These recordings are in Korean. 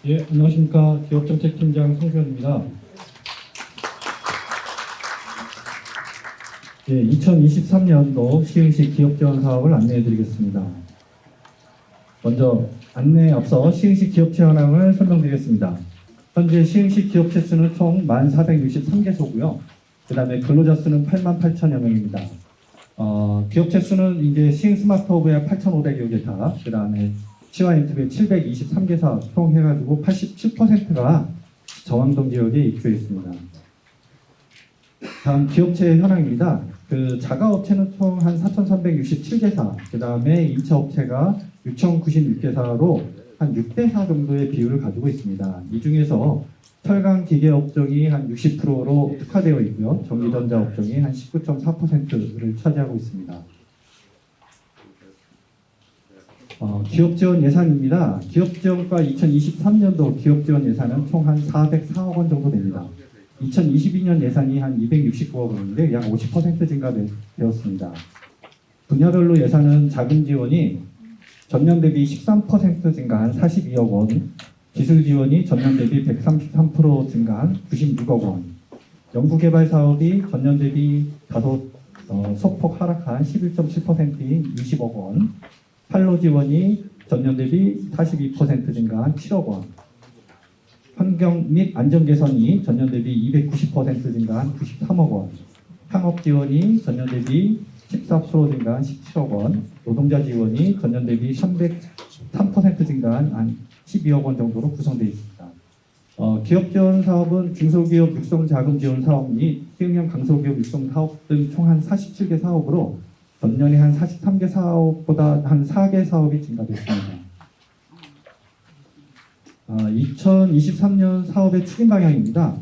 예, 안녕하십니까. 기업정책팀장 송주현입니다. 예, 2023년도 시흥시 기업지원 사업을 안내해 드리겠습니다. 먼저 안내에 앞서 시흥시 기업체 현황을 설명드리겠습니다. 현재 시흥시 기업체 수는 총 1463개소고요. 그 다음에 근로자 수는 88,000여 명입니다. 기업체 수는 이제 시흥 스마트허브에 8,500여 개사, 그 다음에 시와 인터뷰에 723개사 총 해가지고 87%가 저항동 지역에 입주해 있습니다. 다음 기업체 현황입니다. 그 자가업체는 총 한 4,367개사, 그 다음에 임차업체가 6,096개사로 한 6대4 정도의 비율을 가지고 있습니다. 이 중에서 철강기계업종이 한 60%로 특화되어 있고요. 전기전자업종이 한 19.4%를 차지하고 있습니다. 기업지원 예산입니다. 기업지원과 2023년도 기업지원 예산은 총 한 404억 원 정도 됩니다. 2022년 예산이 한 269억 원인데 약 50% 증가되었습니다. 분야별로 예산은 자금 지원이 전년 대비 13% 증가한 42억 원, 기술 지원이 전년 대비 133% 증가한 96억 원, 연구개발 사업이 전년 대비 다소 소폭 하락한 11.7%인 20억 원, 판로 지원이 전년 대비 42% 증가한 7억 원, 환경 및 안전 개선이 전년 대비 290% 증가한 93억 원, 창업 지원이 전년 대비 14% 증가한 17억 원, 노동자 지원이 전년 대비 303% 증가한 한 12억 원 정도로 구성되어 있습니다. 기업 지원 사업은 중소기업 육성 자금 지원 사업 및 시흥형 강소기업 육성 사업 등 총 한 47개 사업으로 전년에 한 43개 사업보다 한 4개 사업이 증가됐습니다. 2023년 사업의 추진 방향입니다.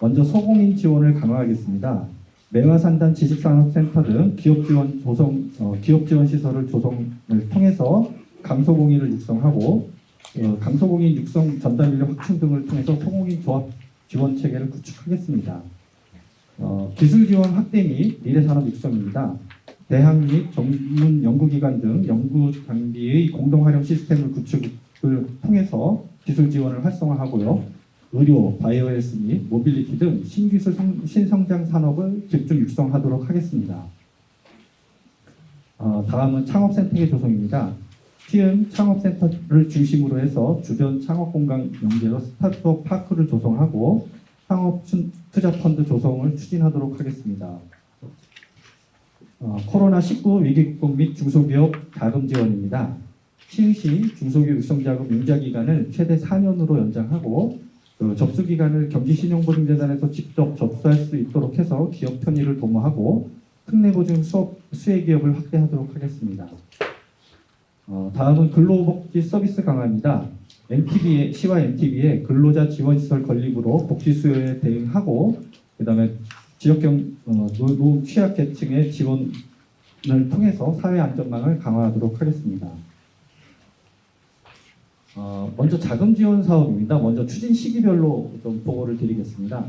먼저 소공인 지원을 강화하겠습니다. 매화산단 지식산업센터 등 기업 지원 시설을 조성을 통해서 강소공인을 육성하고 강소공인 육성 전담 인력 확충 등을 통해서 소공인 조합 지원 체계를 구축하겠습니다. 기술 지원 확대 및 미래산업 육성입니다. 대학 및 전문 연구기관 등 연구 장비의 공동 활용 시스템을 구축을 통해서 기술 지원을 활성화하고요. 의료, 바이오헬스 및 모빌리티 등 신기술 신성장 산업을 집중 육성하도록 하겠습니다. 다음은 창업센터의 조성입니다. 시흥 창업센터를 중심으로 해서 주변 창업 공간 연계로 스타트업 파크를 조성하고 창업 투자 펀드 조성을 추진하도록 하겠습니다. 코로나19 위기 극복 및 중소기업 자금 지원입니다. 시흥시 중소기업 육성자금 융자 기간을 최대 4년으로 연장하고 접수기간을 경기신용보증재단에서 직접 접수할 수 있도록 해서 기업 편의를 도모하고 특례보증 수혜기업을 확대하도록 하겠습니다. 다음은 근로복지 서비스 강화입니다. 시와 NTB의 근로자 지원시설 건립으로 복지 수요에 대응하고 그 다음에 지역경 노후 취약계층의 지원을 통해서 사회 안전망을 강화하도록 하겠습니다. 먼저 자금 지원 사업입니다. 먼저 추진 시기별로 좀 보고를 드리겠습니다.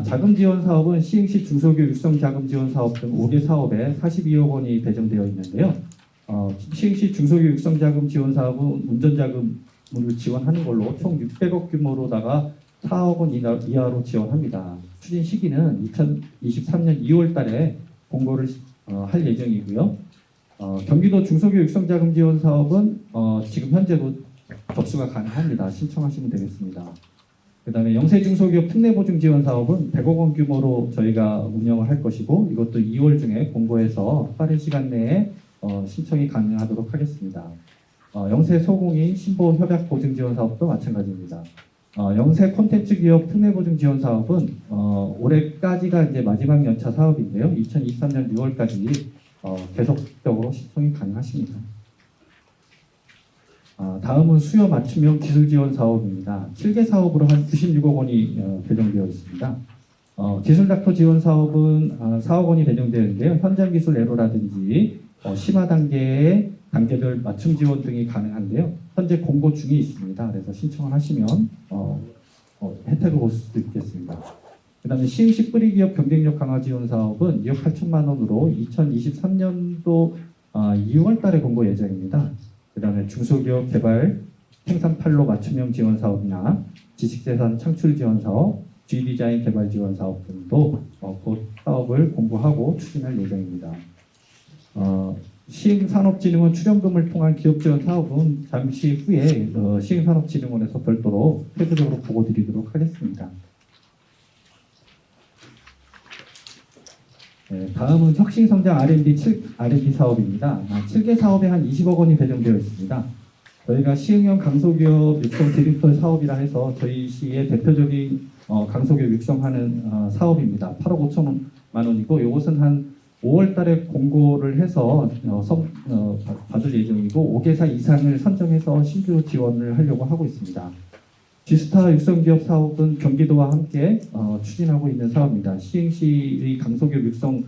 자금 지원 사업은 시흥시 중소기업 육성 자금 지원 사업 등 5개 사업에 42억 원이 배정되어 있는데요. 시흥시 중소기업 육성 자금 지원 사업은 운전 자금을 지원하는 걸로 총 600억 규모로다가 4억 원 이하로 지원합니다. 추진 시기는 2023년 2월 달에 공고를 할 예정이고요. 경기도 중소기업 육성자금 지원 사업은 지금 현재도 접수가 가능합니다. 신청하시면 되겠습니다. 그 다음에 영세중소기업 특례보증 지원 사업은 100억 원 규모로 저희가 운영을 할 것이고 이것도 2월 중에 공고해서 빠른 시간 내에 신청이 가능하도록 하겠습니다. 영세소공인 신보협약보증 지원 사업도 마찬가지입니다. 영세 콘텐츠 기업 특례보증 지원 사업은 올해까지가 이제 마지막 연차 사업인데요. 2023년 6월까지 계속적으로 신청이 가능하십니다. 다음은 수요 맞춤형 기술 지원 사업입니다. 7개 사업으로 한 96억 원이 배정되어 있습니다. 기술닥터 지원 사업은 4억 원이 배정되어 있는데요. 현장 기술 애로라든지 심화 단계의 단계별 맞춤 지원 등이 가능한데요. 현재 공고 중에 있습니다. 그래서 신청을 하시면 혜택을 볼 수도 있겠습니다. 그 다음에 시흥시 뿌리기업 경쟁력 강화 지원 사업은 2억 8천만 원으로 2023년도 2월 달에 공고 예정입니다. 그 다음에 중소기업 개발 생산 판로 맞춤형 지원 사업이나 지식재산 창출 지원 사업, G디자인 개발 지원 사업 등도 곧 사업을 공고하고 추진할 예정입니다. 시흥산업진흥원 출연금을 통한 기업 지원 사업은 잠시 후에 시흥산업진흥원에서 별도로 세부적으로 보고드리도록 하겠습니다. 네, 다음은 혁신성장 R&D 사업입니다. 7개 사업에 한 20억 원이 배정되어 있습니다. 저희가 시흥형 강소기업 육성 디지털 사업이라 해서 저희 시의 대표적인 강소기업 육성하는 사업입니다. 8억 5천만 원이고 이것은 한 5월 달에 공고를 해서 받을 예정이고 5개사 이상을 선정해서 신규 지원을 하려고 하고 있습니다. G스타 육성기업 사업은 경기도와 함께 추진하고 있는 사업입니다. 시흥시의 강소기업 육성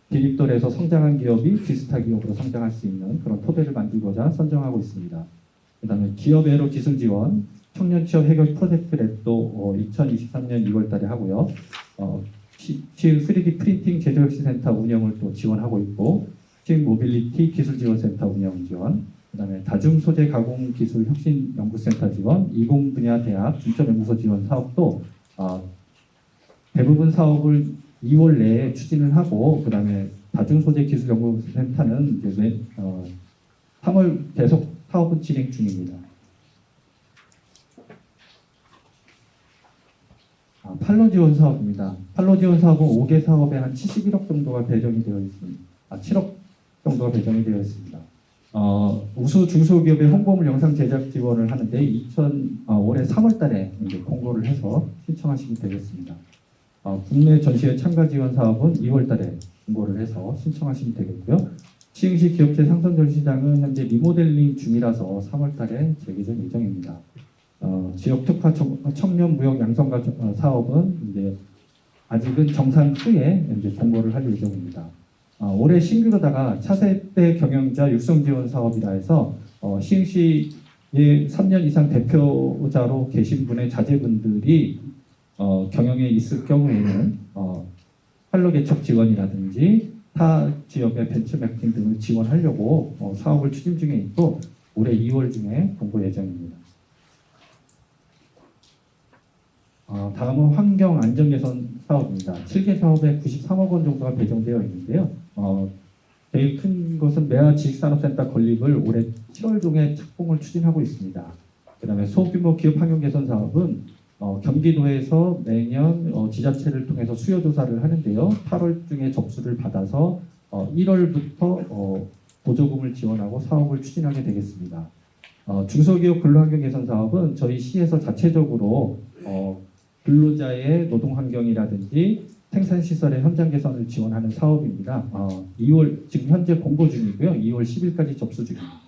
디립돌에서 성장한 기업이 G스타 기업으로 성장할 수 있는 그런 토대를 만들고자 선정하고 있습니다. 그 다음에 기업애로 기술 지원, 청년 취업 해결 프로젝트 랩도 2023년 2월 달에 하고요. 시흥 3D 프린팅 제조혁신센터 운영을 또 지원하고 있고, 시흥 모빌리티 기술지원센터 운영 지원, 그 다음에 다중소재 가공 기술 혁신 연구센터 지원, 이공 분야 대학 중점 연구소 지원 사업도 대부분 사업을 2월 내에 추진을 하고, 그 다음에 다중소재 기술 연구센터는 이제 3월 계속 사업은 진행 중입니다. 판로 지원 사업입니다. 판로 지원 사업은 5개 사업에 한 71억 정도가 배정이 되어 있습니다. 7억 정도가 배정이 되어 있습니다. 우수 중소기업의 홍보물 영상 제작 지원을 하는데 올해 3월 달에 이제 공고를 해서 신청하시면 되겠습니다. 국내 전시회 참가 지원 사업은 2월 달에 공고를 해서 신청하시면 되겠고요. 시흥시 기업체 상선 전시장은 현재 리모델링 중이라서 3월 달에 재개전 예정입니다. 지역 특화 청년 무역 양성과 사업은 이제 아직은 정산 후에 이제 공고를 할 예정입니다. 올해 신규로다가 차세대 경영자 육성 지원 사업이라 해서 시흥시에 3년 이상 대표자로 계신 분의 자제분들이 경영에 있을 경우에는 판로 개척 지원이라든지 타 지역의 벤처마케팅 등을 지원하려고 사업을 추진 중에 있고 올해 2월 중에 공고 예정입니다. 다음은 환경 안전 개선 사업입니다. 7개 사업에 93억 원 정도가 배정되어 있는데요. 제일 큰 것은 매화 지식산업센터 건립을 올해 7월 중에 착공을 추진하고 있습니다. 그 다음에 소규모 기업 환경 개선 사업은 경기도에서 매년 지자체를 통해서 수요 조사를 하는데요. 8월 중에 접수를 받아서 1월부터 보조금을 지원하고 사업을 추진하게 되겠습니다. 중소기업 근로환경 개선 사업은 저희 시에서 자체적으로 근로자의 노동 환경이라든지 생산시설의 현장 개선을 지원하는 사업입니다. 2월 지금 현재 공고 중이고요. 2월 10일까지 접수 중입니다.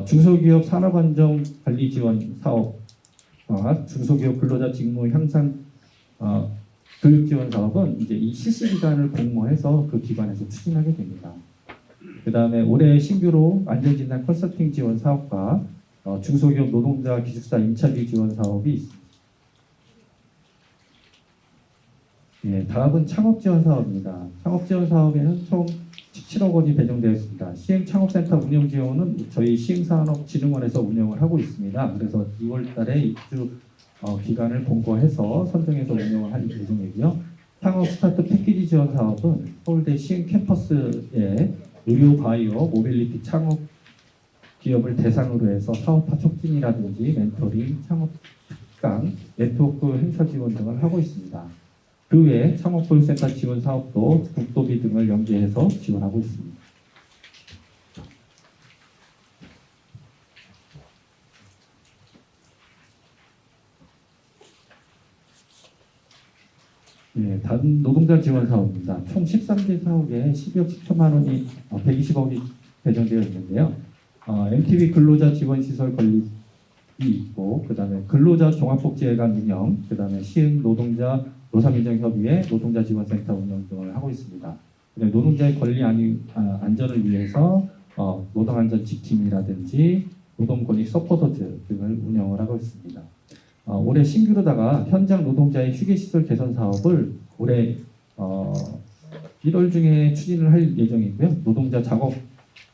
중소기업 산업안전관리 지원 사업과 중소기업 근로자 직무 향상 교육 지원 사업은 이제 이 실시 기간을 공모해서 그 기관에서 추진하게 됩니다. 그 다음에 올해 신규로 안전진단 컨설팅 지원 사업과 중소기업 노동자 기숙사 임차비 지원 사업이 있습니다. 예, 다음은 창업지원 사업입니다. 창업지원 사업에는 총 17억 원이 배정되어 있습니다. 시흥창업센터 운영 지원은 저희 시흥산업진흥원에서 운영을 하고 있습니다. 그래서 2월 달에 입주 기간을 공고해서 선정해서 운영을 할 예정이고요. 창업 스타트 패키지 지원 사업은 서울대 시흥 캠퍼스에 의료 바이오 모빌리티 창업 기업을 대상으로 해서 사업화 촉진이라든지 멘토링, 창업 특강, 네트워크 행사 지원 등을 하고 있습니다. 그 외에 창업교육센터 지원 사업도 국도비 등을 연계해서 지원하고 있습니다. 네, 다른 노동자 지원 사업입니다. 총 13개 사업에 12억 7천만 원이 120억이 배정되어 있는데요. MTV 근로자 지원 시설 건립이 있고, 그 다음에 근로자 종합복지회관 운영, 그 다음에 시흥 노동자 노사민정협의회 노동자 지원센터 운영 등을 하고 있습니다. 노동자의 권리 안전을 위해서 노동안전 지킴이라든지 노동권익 서포터즈 등을 운영을 하고 있습니다. 올해 신규로다가 현장 노동자의 휴게시설 개선 사업을 올해 1월 중에 추진을 할 예정이고요. 노동자 작업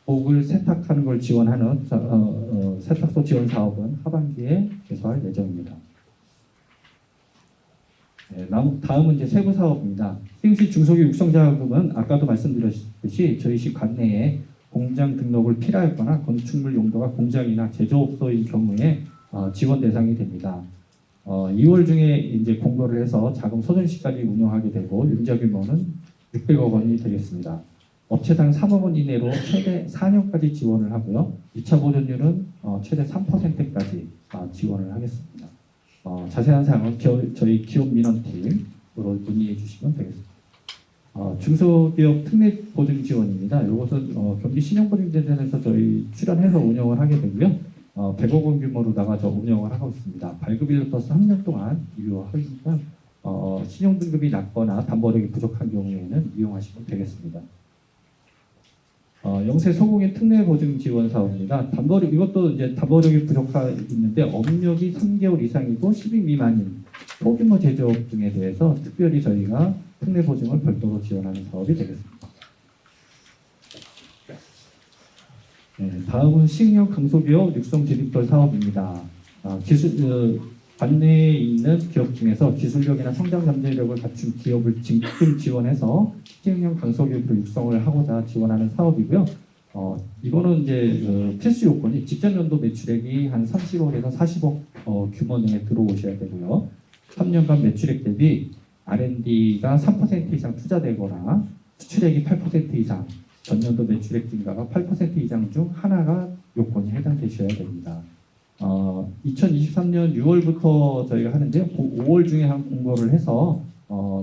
목을 세탁하는 걸 지원하는 세탁소 지원 사업은 하반기에 개소할 예정입니다. 네, 다음은 이제 세부 사업입니다. 시흥시 중소기업 육성자금은 아까도 말씀드렸듯이 저희 시 관내에 공장 등록을 필요하거나 건축물 용도가 공장이나 제조업소인 경우에 지원 대상이 됩니다. 2월 중에 이제 공고를 해서 자금 소존시까지 운영하게 되고 융자 규모는 600억 원이 되겠습니다. 업체당 3억 원 이내로 최대 4년까지 지원을 하고요. 2차 보존율은 최대 3%까지 지원을 하겠습니다. 자세한 사항은 저희 기업 민원팀으로 문의해 주시면 되겠습니다. 중소기업 특례 보증 지원입니다. 이것은 경기 신용보증재단에서 저희 출연해서 운영을 하게 되고요. 100억 원 규모로다가 저 운영을 하고 있습니다. 발급일로부터 3년 동안 유효하니까 신용 등급이 낮거나 담보력이 부족한 경우에는 이용하시면 되겠습니다. 영세 소공인 특례 보증 지원 사업입니다. 담보력 이것도 이제 담보력이 부족한데 업력이 3개월 이상이고 10인 미만인 소규모 제조업 등에 대해서 특별히 저희가 특례 보증을 별도로 지원하는 사업이 되겠습니다. 네, 다음은 시흥형 강소기업 육성 디지털 사업입니다. 관내에 있는 기업 중에서 기술력이나 성장 잠재력을 갖춘 기업을 지금 지원해서 시흥형 강소기업으로 육성을 하고자 지원하는 사업이고요. 이거는 이제 필수 요건이 직전 연도 매출액이 한 30억에서 40억 규모 내에 들어오셔야 되고요. 3년간 매출액 대비 R&D가 3% 이상 투자되거나 수출액이 8% 이상, 전년도 매출액 증가가 8% 이상 중 하나가 요건이 해당되셔야 됩니다. 2023년 6월부터 저희가 하는데요. 5월 중에 한 공고를 해서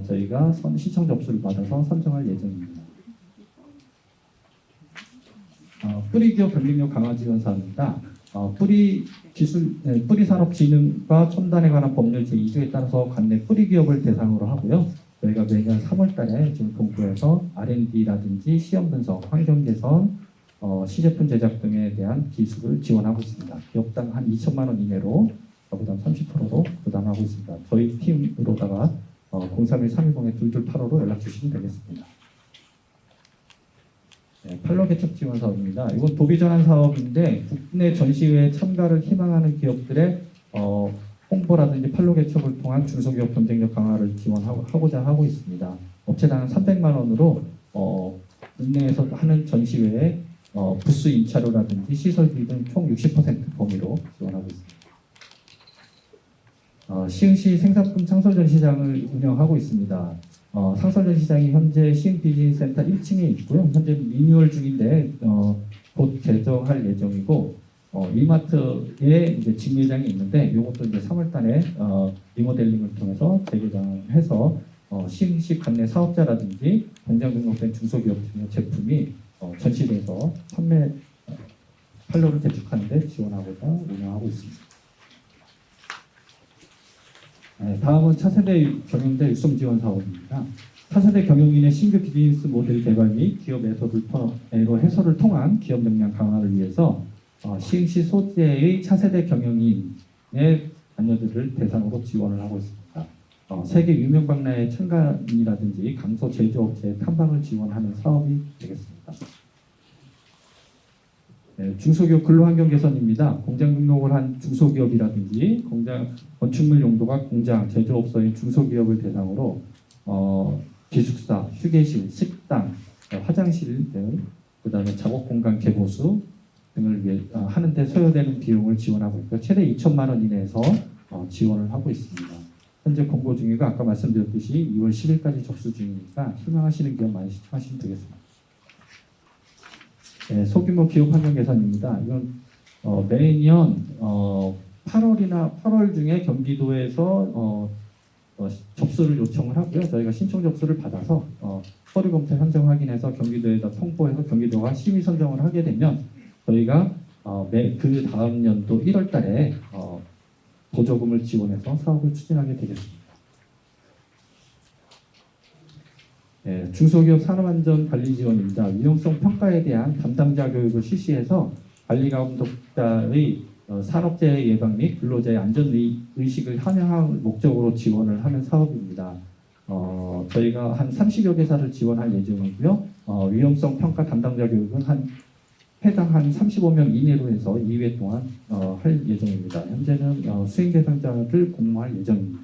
저희가 신청 접수를 받아서 선정할 예정입니다. 뿌리기업 경쟁력 강화 지원 사업입니다. 뿌리산업진흥과 첨단에 관한 법률 제2조에 따라서 관내 뿌리기업을 대상으로 하고요. 저희가 매년 3월달에 지금 동부에서 R&D라든지 시험 분석, 환경 개선, 시제품 제작 등에 대한 기술을 지원하고 있습니다. 기업당 한 2천만 원 이내로 부담 30%로 부담하고 있습니다. 저희 팀으로다가 031-310-2285로 연락 주시면 되겠습니다. 네, 팔로 개척 지원 사업입니다. 이건 도비전환 사업인데 국내 전시회에 참가를 희망하는 기업들의 홍보라든지 팔로 개척을 통한 중소기업 경쟁력 강화를 지원하고자 하고 있습니다. 업체당 300만 원으로 국내에서 하는 전시회에 부스 임차료라든지 시설비 등 총 60% 범위로 지원하고 있습니다. 시흥시 생산품 창설전시장을 운영하고 있습니다. 상설전시장이 현재 시흥 비즈니스센터 1층에 있고요. 현재 리뉴얼 중인데 곧 개정할 예정이고 이마트에 이제 직매장이 있는데 이것도 이제 3월달에 리모델링을 통해서 재개장해서 시흥시 관내 사업자라든지 공장 등록된 중소기업 중에 제품이 전시돼서 판매 판로를 개척하는데 지원하고자 운영하고 있습니다. 네, 다음은 차세대 경영자 육성 지원 사업입니다. 차세대 경영인의 신규 비즈니스 모델 개발 및 기업 해설을 통한 기업 역량 강화를 위해서 시흥시 소재의 차세대 경영인의 자녀들을 대상으로 지원을 하고 있습니다. 세계 유명 박람회 참가인이라든지 강소 제조업체 탐방을 지원하는 사업이 되겠습니다. 네, 중소기업 근로환경 개선입니다. 공장 등록을 한 중소기업이라든지 건축물 용도가 공장, 제조업소인 중소기업을 대상으로 기숙사, 휴게실, 식당, 화장실 등 그다음에 작업공간 개보수 등을 위해 하는데 소요되는 비용을 지원하고 있고 최대 2천만 원 이내에서 지원을 하고 있습니다. 현재 공고 중이고 아까 말씀드렸듯이 2월 10일까지 접수 중이니까 희망하시는 기업 많이 신청하시면 되겠습니다. 네, 소규모 기업 환경 개선입니다. 이건 매년 8월 중에 경기도에서 접수를 요청을 하고요. 저희가 신청 접수를 받아서 서류 검토 선정 확인해서 경기도에다 통보해서 경기도가 심의 선정을 하게 되면 저희가 그 다음 연도 1월달에 보조금을 지원해서 사업을 추진하게 되겠습니다. 네, 중소기업 산업안전관리 지원입니다. 위험성 평가에 대한 담당자 교육을 실시해서 관리감독자의 산업재해 예방 및 근로자의 안전의식을 함양할 목적으로 지원을 하는 사업입니다. 저희가 한 30여 개사를 지원할 예정이고요. 위험성 평가 담당자 교육은 한 해당 한 35명 이내로 해서 2회 동안 할 예정입니다. 현재는 수행 대상자를 공모할 예정입니다.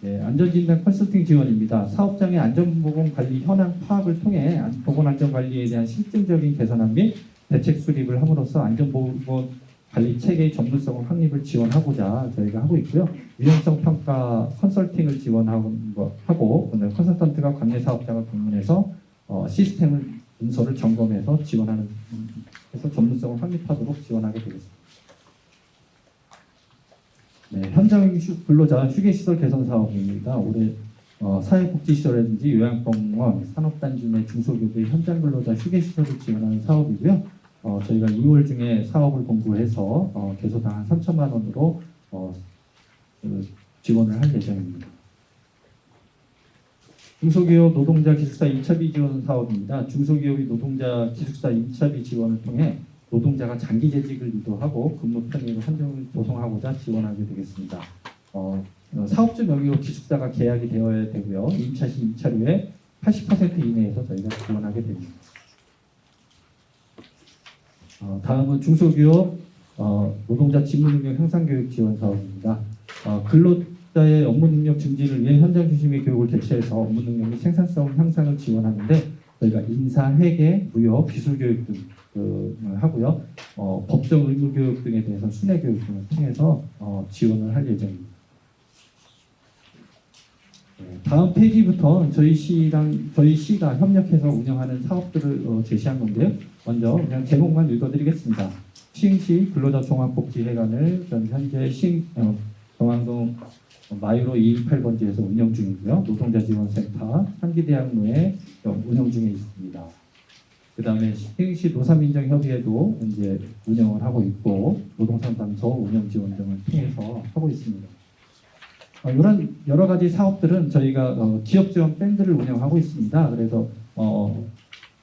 네, 안전진단 컨설팅 지원입니다. 사업장의 안전보건관리 현황 파악을 통해 보건안전관리에 대한 실질적인 개선안 및 대책 수립을 함으로써 안전보건관리 체계의 전문성 확립을 지원하고자 저희가 하고 있고요. 유연성 평가 컨설팅을 지원하고 컨설턴트가 관내 사업장을 방문해서 시스템을 문서를 점검해서 지원하는 해서 전문성을 확립하도록 지원하게 되겠습니다. 네, 현장 근로자 휴게시설 개선 사업입니다. 올해 사회복지시설이라든지 요양병원, 산업단지 내 중소기업의 현장 근로자 휴게시설을 지원하는 사업이고요. 저희가 2월 중에 사업을 공고해서 개소당 한 3천만 원으로 지원을 할 예정입니다. 중소기업 노동자 기숙사 임차비 지원 사업입니다. 중소기업의 노동자 기숙사 임차비 지원을 통해 노동자가 장기 재직을 유도하고 근무 편의로 환경을 조성하고자 지원하게 되겠습니다. 사업주 명의로 기숙사가 계약이 되어야 되고요. 임차 시 임차료의 80% 이내에서 저희가 지원하게 됩니다. 다음은 중소기업 노동자 직무능력 향상교육 지원 사업입니다. 근로자의 업무 능력 증진을 위해 현장 중심의 교육을 개최해서 업무 능력 및 생산성 향상을 지원하는데 저희가 인사, 회계, 무역, 기술 교육 등 하고요. 법정 의무 교육 등에 대해서 순회 교육 등을 통해서 지원을 할 예정입니다. 다음 페이지부터 저희 시가 협력해서 운영하는 사업들을 제시한 건데요. 먼저 그냥 제목만 읽어드리겠습니다. 시흥시 근로자 종합복지회관을 현재 경항동 마유로 218번지에서 운영 중이고요. 노동자 지원센터 한기대학로에 운영 중에 있습니다. 그 다음에 시흥시 노사민정협의회도 이제 운영을 하고 있고 노동상담소 운영 지원 등을 통해서 하고 있습니다. 이런 여러 가지 사업들은 저희가 기업 지원 밴드를 운영하고 있습니다. 그래서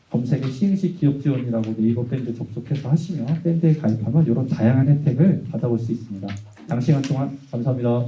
검색에 시흥시 기업 지원이라고 네이버 밴드 접속해서 하시면 밴드에 가입하면 이런 다양한 혜택을 받아볼 수 있습니다. 장시간 동안 감사합니다.